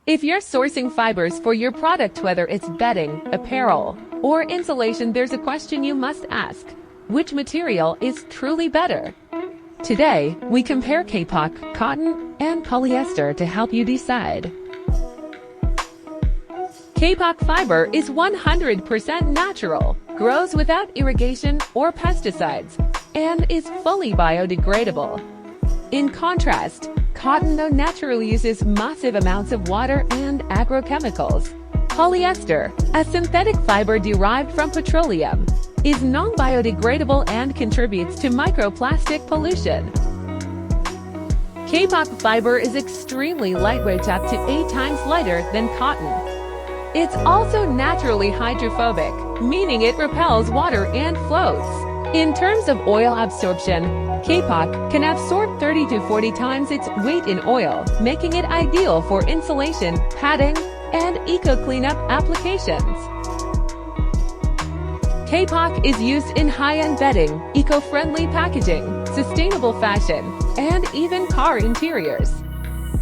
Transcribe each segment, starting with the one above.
If you're sourcing fibers for your product, whether it's bedding, apparel, or insulation, there's a question you must ask. Which material is truly better? Today, we compare kapok, cotton, and polyester to help you decide. Kapok fiber is 100% natural, grows without irrigation or pesticides, and is fully biodegradable. In contrast, cotton, though naturally, uses massive amounts of water and agrochemicals. Polyester, a synthetic fiber derived from petroleum, is non-biodegradable and contributes to microplastic pollution. Kapok fiber is extremely lightweight, up to 8 times lighter than cotton. It's also naturally hydrophobic, meaning it repels water and floats. In terms of oil absorption, kapok can absorb 30 to 40 times its weight in oil, making it ideal for insulation, padding, and eco-cleanup applications. Kapok is used in high-end bedding, eco-friendly packaging, sustainable fashion, and even car interiors.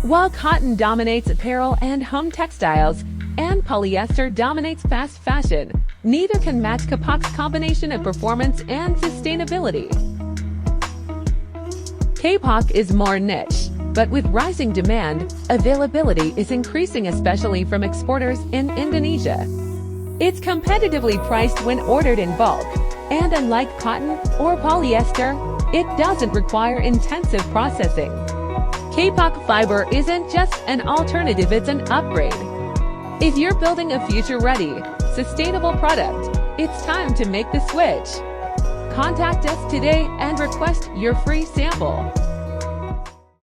While cotton dominates apparel and home textiles, and polyester dominates fast fashion, neither can match kapok's combination of performance and sustainability. Kapok is more niche, but with rising demand, availability is increasing, especially from exporters in Indonesia. It's competitively priced when ordered in bulk, and unlike cotton or polyester, it doesn't require intensive processing. Kapok fiber isn't just an alternative, it's an upgrade. If you're building a future-ready, sustainable product, it's time to make the switch. Contact us today and request your free sample.